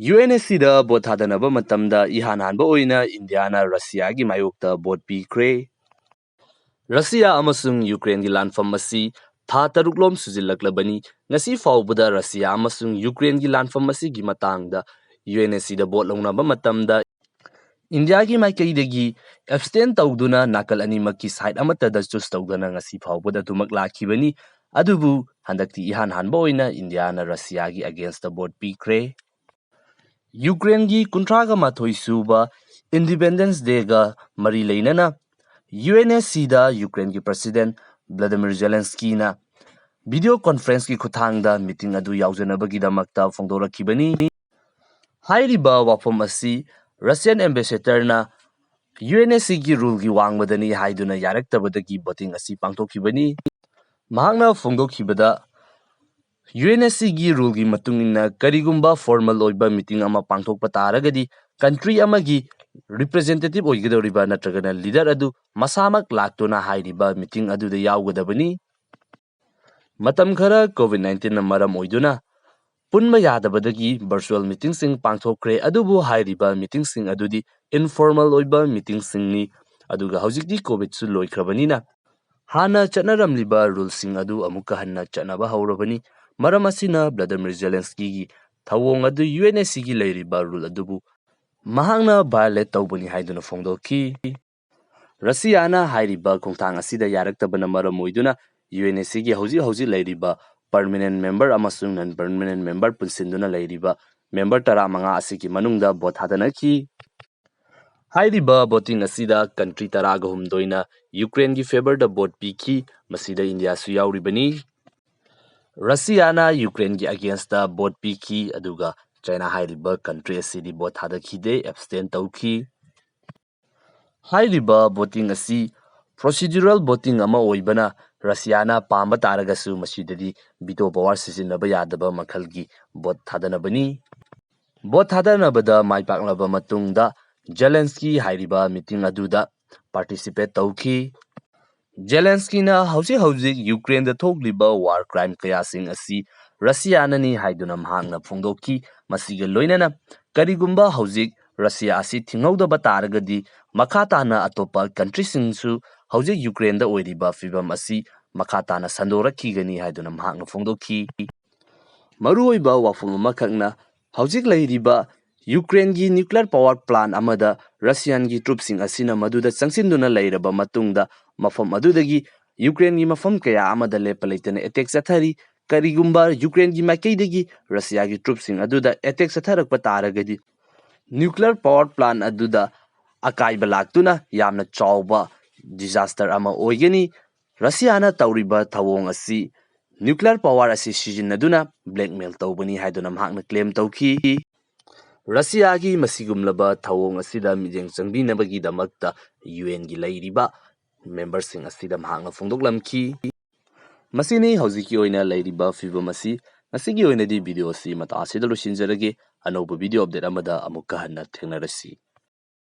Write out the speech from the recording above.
UNSCꯗ vote ꯊꯥꯗꯅꯕ ꯃꯇꯝꯗ ꯏꯍꯥꯟ ꯍꯥꯟꯕ ꯑꯣꯏꯅ ꯏꯟꯗꯤꯌꯥꯅ ꯔꯁꯤꯌꯥꯒꯤ ꯃꯥꯌꯣꯛꯇ ꯚꯣꯠ ꯄꯤꯈ꯭ꯔꯦ꯫ ꯔꯁꯤꯌꯥ ꯑꯃꯁꯨꯡ ꯌꯨꯀ꯭ꯔꯦꯟꯒꯤ ꯂꯥꯟꯐꯝ ꯑꯁꯤ ꯊꯥ 6ꯂꯣꯝ ꯁꯨꯖꯤꯜꯂꯛꯂꯕꯅꯤ꯫ ꯉꯁꯤ ꯐꯥꯎꯕꯗ ꯔꯁꯤꯌꯥ ꯑꯃꯁꯨꯡ ꯌꯨꯀ꯭ꯔꯦꯟꯒꯤ ꯂꯥꯟꯐꯝ ꯑꯁꯤꯒꯤ ꯃꯇꯥꯡꯗ UNSCꯗ ꯚꯣꯠ ꯂꯧꯅꯕ ꯃꯇꯝꯗ ꯏꯟꯗꯤꯌꯥꯒꯤ ꯃꯥꯏꯀꯩꯗꯒꯤ ꯑꯦꯕꯁ꯭ꯇꯦꯟ ꯇꯧꯗꯨꯅ ꯅꯥꯀꯜ ꯑꯅꯤꯃꯛꯀꯤ ꯁꯥꯏꯠ ꯑꯃꯠꯇꯗ ꯆꯨꯁ ꯇꯧꯗꯅ ꯉꯁꯤ ꯐꯥꯎꯕꯗ ꯑꯗꯨꯃꯛ ꯂꯥꯛꯈꯤꯕꯅꯤ꯫ ꯑꯗꯨꯕꯨ ꯍꯟꯗꯛꯇꯤ ꯏꯍꯥꯟ ꯍꯥꯟꯕ ꯑꯣꯏꯅ ꯏꯟꯗꯤꯌꯥꯅ ꯔꯁꯤꯌꯥꯒꯤ ꯑꯒꯦꯟꯁꯇ ꯚꯣꯠ ꯄꯤꯈ꯭ꯔꯦ꯫ ꯌꯨꯀ꯭ꯔꯦꯟꯒꯤ 31 ꯁꯨꯕ ꯏꯟꯗꯤꯄꯦꯟꯗꯦꯟꯁ ꯗꯦꯒ ꯃꯔꯤ ꯂꯩꯅꯅ UNSCꯗ ꯌꯨꯀ꯭ꯔꯦꯟꯒꯤ ꯄ꯭ꯔꯁꯤꯗꯦꯟꯠ ꯚ꯭ꯂꯥꯗꯤꯃꯤꯔ ꯖꯦꯂꯦꯟꯁꯀꯤꯅ ꯚꯤꯗꯤꯑꯣ ꯀꯣꯟꯐꯔꯦꯟꯁꯀꯤ ꯈꯨꯠꯊꯥꯡꯗ ꯃꯤꯇꯤꯡ ꯑꯗꯨ ꯌꯥꯎꯖꯅꯕꯒꯤꯗꯃꯛꯇ ꯐꯣꯡꯗꯣꯔꯛꯈꯤꯕꯅꯤ꯫ ꯍꯥꯏꯔꯤꯕ ꯋꯥꯐꯝ ꯑꯁꯤ ꯔꯁꯤꯌꯟ ꯑꯦꯝꯕꯦꯁꯦꯗꯔꯅ UNSCꯒꯤ ꯔꯨꯜꯒꯤ ꯋꯥꯡꯃꯗꯅꯤ ꯍꯥꯏꯗꯨꯅ ꯌꯥꯔꯛꯇꯕꯗꯒꯤ ꯚꯣꯇꯤꯡ ꯑꯁꯤ ꯄꯥꯡꯊꯣꯛꯈꯤꯕꯅꯤ꯫ ꯃꯍꯥꯛꯅ ꯐꯣꯡꯗꯣꯛꯈꯤꯕꯗ UNSCꯒꯤ ꯔꯨꯜꯒꯤ ꯃꯇꯨꯡꯏꯟꯅ ꯀꯔꯤꯒꯨꯝꯕ ꯐꯣꯔꯃꯦꯜ ꯑꯣꯏꯕ ꯃꯤꯇꯤꯡ ꯑꯃ ꯄꯥꯡꯊꯣꯛꯄ ꯇꯥꯔꯒꯗꯤ ꯀꯟꯇ꯭ꯔꯤ ꯑꯃꯒꯤ ꯔꯤꯄ꯭ꯔꯖꯦꯟꯇꯦꯇꯤꯚ ꯑꯣꯏꯒꯗꯧꯔꯤꯕ ꯅꯠꯇ꯭ꯔꯒꯅ ꯂꯤꯗꯔ ꯑꯗꯨ ꯃꯁꯥꯃꯛ ꯂꯥꯛꯇꯨꯅ ꯍꯥꯏꯔꯤꯕ ꯃꯤꯇꯤꯡ ꯑꯗꯨꯗ ꯌꯥꯎꯒꯗꯕꯅꯤ꯫ ꯃꯇꯝ ꯈꯔ COVID-19ꯅ ꯃꯔꯝ ꯑꯣꯏꯗꯨꯅ ꯄꯨꯟꯕ ꯌꯥꯗꯕꯗꯒꯤ ꯚꯔꯆꯨꯑꯦꯜ ꯃꯤꯇꯤꯡꯁꯤꯡ ꯄꯥꯡꯊꯣꯛꯈ꯭ꯔꯦ꯫ ꯑꯗꯨꯕꯨ ꯍꯥꯏꯔꯤꯕ ꯃꯤꯇꯤꯡꯁꯤꯡ ꯑꯗꯨꯗꯤ ꯏꯟꯐꯣꯔꯃꯦꯜ ꯑꯣꯏꯕ ꯃꯤꯇꯤꯡꯁꯤꯡꯅꯤ꯫ ꯑꯗꯨꯒ ꯍꯧꯖꯤꯛꯇꯤ ꯀꯣꯚꯤꯗꯁꯨ ꯂꯣꯏꯈ꯭ꯔꯕꯅꯤꯅ ꯍꯥꯟꯅ ꯆꯠꯅꯔꯝꯂꯤꯕ ꯔꯨꯜꯁꯤꯡ ꯑꯗꯨ ꯑꯃꯨꯛꯀ ꯍꯟꯅ ꯆꯠꯅꯕ ꯍꯧꯔꯕꯅꯤ꯫ ꯃꯔꯝ ꯑꯁꯤꯅ ꯚ꯭ꯂꯥꯗꯤꯃꯤꯔ ꯖꯦꯂꯦꯟꯁꯀꯤꯒꯤ ꯊꯧꯑꯣꯡ ꯑꯗꯨ UNSCꯒꯤ ꯂꯩꯔꯤꯕ ꯔꯨꯜ ꯑꯗꯨꯕꯨ ꯃꯍꯥꯛꯅ ꯚꯥꯏꯑꯣꯂꯦꯠ ꯇꯧꯕꯅꯤ ꯍꯥꯏꯗꯨꯅ ꯐꯣꯡꯗꯣꯛꯈꯤ꯫ ꯔꯁꯤꯌꯥꯅ ꯍꯥꯏꯔꯤꯕ ꯈꯣꯡꯊꯥꯡ ꯑꯁꯤꯗ ꯌꯥꯔꯛꯇꯕꯅ ꯃꯔꯝ ꯑꯣꯏꯗꯨꯅ UNSCꯒꯤ ꯍꯧꯖꯤꯛ ꯂꯩꯔꯤꯕ ꯄꯔꯃꯦꯅꯦꯟꯠ ꯃꯦꯝꯕꯔ ꯑꯃꯁꯨꯡ ꯅꯟ ꯄꯔꯃꯦꯅꯦꯟꯠ ꯃꯦꯝꯕꯔ ꯄꯨꯟꯁꯤꯟꯗꯨꯅ ꯂꯩꯔꯤꯕ ꯃꯦꯝꯕꯔ 15 ꯑꯁꯤꯒꯤ ꯃꯅꯨꯡꯗ ꯚꯣꯠ ꯊꯥꯗꯅꯈꯤ꯫ ꯍꯥꯏꯔꯤꯕ ꯚꯣꯇꯤꯡ ꯑꯁꯤꯗ ꯀꯟꯇ꯭ꯔꯤ 13ꯅ ꯌꯨꯀ꯭ꯔꯦꯟꯒꯤ ꯐꯦꯚꯔꯗ ꯚꯣꯠ ꯄꯤꯈꯤ꯫ ꯃꯁꯤꯗ ꯏꯟꯗꯤꯌꯥꯁꯨ ꯌꯥꯎꯔꯤꯕꯅꯤ꯫ ꯔꯁꯤꯌꯥꯅ ꯌꯨꯀ꯭ꯔꯦꯟꯒꯤ ꯑꯒꯦꯟꯁꯇ ꯚꯣꯠ ꯄꯤꯈꯤ꯫ ꯑꯗꯨꯒ ꯆꯥꯏꯅꯥ ꯍꯥꯏꯔꯤꯕ ꯀꯟꯇ꯭ꯔꯤ ꯑꯁꯤꯗꯤ ꯚꯣꯠ ꯊꯥꯗꯈꯤꯗꯦ, ꯑꯦꯕꯁ꯭ꯇꯦꯟ ꯇꯧꯈꯤ꯫ ꯍꯥꯏꯔꯤꯕ ꯚꯣꯇꯤꯡ ꯑꯁꯤ ꯄ꯭ꯔꯣꯁꯤꯗ꯭ꯌꯨꯔꯦꯜ ꯚꯣꯇꯤꯡ ꯑꯃ ꯑꯣꯏꯕꯅ ꯔꯁꯤꯌꯥꯅ ꯄꯥꯝꯕ ꯇꯥꯔꯒꯁꯨ ꯃꯁꯤꯗꯗꯤ ꯚꯤꯇꯣ ꯄꯥꯋꯔ ꯁꯤꯖꯤꯟꯅꯕ ꯌꯥꯗꯕ ꯃꯈꯜꯒꯤ ꯚꯣꯠ ꯊꯥꯗꯅꯕꯅꯤ꯫ ꯚꯣꯠ ꯊꯥꯗꯅꯕꯗ ꯃꯥꯏ ꯄꯥꯛꯂꯕ ꯃꯇꯨꯡꯗ ꯖꯦꯂꯦꯟꯁꯀꯤ ꯍꯥꯏꯔꯤꯕ ꯃꯤꯇꯤꯡ ꯑꯗꯨꯗ ꯄꯥꯔꯇꯤꯁꯤꯄꯦꯠ ꯇꯧꯈꯤ꯫ ꯖꯦꯂꯦꯟꯁꯀꯤꯅ ꯍꯧꯖꯤꯛ ꯌꯨꯀ꯭ꯔꯦꯟꯗ ꯊꯣꯛꯂꯤꯕ ꯋꯥꯔ ꯀ꯭ꯔꯥꯏꯝ ꯀꯌꯥꯁꯤꯡ ꯑꯁꯤ ꯔꯁꯤꯌꯥꯅꯅꯤ ꯍꯥꯏꯗꯨꯅ ꯃꯍꯥꯛꯅ ꯐꯣꯡꯗꯣꯛꯈꯤ꯫ ꯃꯁꯤꯒ ꯂꯣꯏꯅꯅ ꯀꯔꯤꯒꯨꯝꯕ ꯍꯧꯖꯤꯛ ꯔꯁꯤꯌꯥ ꯑꯁꯤ ꯊꯤꯡꯍꯧꯗꯕ ꯇꯥꯔꯒꯗꯤ ꯃꯈꯥ ꯇꯥꯅ ꯑꯇꯣꯞꯄ ꯀꯟꯇ꯭ꯔꯤꯁꯤꯡꯁꯨ ꯍꯧꯖꯤꯛ ꯌꯨꯀ꯭ꯔꯦꯟꯗ ꯑꯣꯏꯔꯤꯕ ꯐꯤꯚꯝ ꯑꯁꯤ ꯃꯈꯥ ꯇꯥꯅ ꯁꯟꯗꯣꯔꯛꯈꯤꯒꯅꯤ ꯍꯥꯏꯗꯨꯅ ꯃꯍꯥꯛꯅ ꯐꯣꯡꯗꯣꯛꯈꯤ꯫ ꯃꯔꯨꯑꯣꯏꯕ ꯋꯥꯐꯝ ꯑꯃꯈꯛꯅ ꯍꯧꯖꯤꯛ ꯂꯩꯔꯤꯕ ꯌꯨꯀ꯭ꯔꯦꯟꯒꯤ ꯅ꯭ꯌꯨꯀ꯭ꯂꯤꯌꯔ ꯄꯥꯋꯔ ꯄ꯭ꯂꯥꯟꯠ ꯑꯃꯗ ꯔꯁꯤꯌꯥꯟꯒꯤ ꯇ꯭ꯔꯨꯞꯁꯤꯡ ꯑꯁꯤꯅ ꯃꯗꯨꯗ ꯆꯪꯁꯤꯟꯗꯨꯅ ꯂꯩꯔꯕ ꯃꯇꯨꯡꯗ ꯃꯐꯝ ꯑꯗꯨꯗꯒꯤ ꯌꯨꯀ꯭ꯔꯦꯟꯒꯤ ꯃꯐꯝ ꯀꯌꯥ ꯑꯃꯗ ꯂꯦꯞꯄ ꯂꯩꯇꯅ ꯑꯦꯇꯦꯛ ꯆꯠꯊꯔꯤ꯫ ꯀꯔꯤꯒꯨꯝꯕ ꯌꯨꯀ꯭ꯔꯦꯟꯒꯤ ꯃꯥꯏꯀꯩꯗꯒꯤ ꯔꯁꯤꯌꯥꯒꯤ ꯇ꯭ꯔꯨꯞꯁꯤꯡ ꯑꯗꯨꯗ ꯑꯦꯇꯦꯛ ꯆꯠꯊꯔꯛꯄ ꯇꯥꯔꯒꯗꯤ ꯅ꯭ꯌꯨꯀ꯭ꯂꯤꯌꯔ ꯄꯥꯋꯔ ꯄ꯭ꯂꯥꯟꯠ ꯑꯗꯨꯗ ꯑꯀꯥꯏꯕ ꯂꯥꯛꯇꯨꯅ ꯌꯥꯝꯅ ꯆꯥꯎꯕ ꯗꯤꯖꯥꯁꯇꯔ ꯑꯃ ꯑꯣꯏꯒꯅꯤ꯫ ꯔꯁꯤꯌꯥꯅ ꯇꯧꯔꯤꯕ ꯊꯧꯑꯣꯡ ꯑꯁꯤ ꯅ꯭ꯌꯨꯀ꯭ꯂꯤꯌꯔ ꯄꯥꯋꯔ ꯑꯁꯤ ꯁꯤꯖꯤꯟꯅꯗꯨꯅ ꯕ꯭ꯂꯦꯛꯃꯦꯜ ꯇꯧꯕꯅꯤ ꯍꯥꯏꯗꯨꯅ ꯃꯍꯥꯛꯅ ꯀ꯭ꯂꯦꯝ ꯇꯧꯈꯤ꯫ ꯔꯁꯤꯌꯥꯒꯤ ꯃꯁꯤꯒꯨꯝꯂꯕ ꯊꯧꯑꯣꯡ ꯑꯁꯤꯗ ꯃꯤꯠꯌꯦꯡ ꯆꯪꯕꯤꯅꯕꯒꯤꯗꯃꯛꯇ UNꯒꯤ ꯂꯩꯔꯤꯕ ꯃꯦꯝꯕꯔꯁꯤꯡ ꯑꯁꯤꯗ ꯃꯍꯥꯛꯅ ꯐꯣꯡꯗꯣꯛꯂꯝꯈꯤ꯫ ꯃꯁꯤꯅꯤ ꯍꯧꯖꯤꯛꯀꯤ ꯑꯣꯏꯅ ꯂꯩꯔꯤꯕ ꯐꯤꯚꯝ ꯑꯁꯤ꯫ ꯉꯁꯤꯒꯤ ꯑꯣꯏꯅꯗꯤ ꯚꯤꯗꯤꯑꯣ ꯑꯁꯤ ꯃꯇꯥ ꯑꯁꯤꯗ ꯂꯣꯏꯁꯤꯟꯖꯔꯒꯦ꯫ ꯑꯅꯧꯕ ꯚꯤꯗꯤꯑꯣ ꯑꯞꯗꯦꯠ ꯑꯃꯗ ꯑꯃꯨꯛꯀ ꯍꯟꯅ ꯊꯦꯡꯅꯔꯁꯤ꯫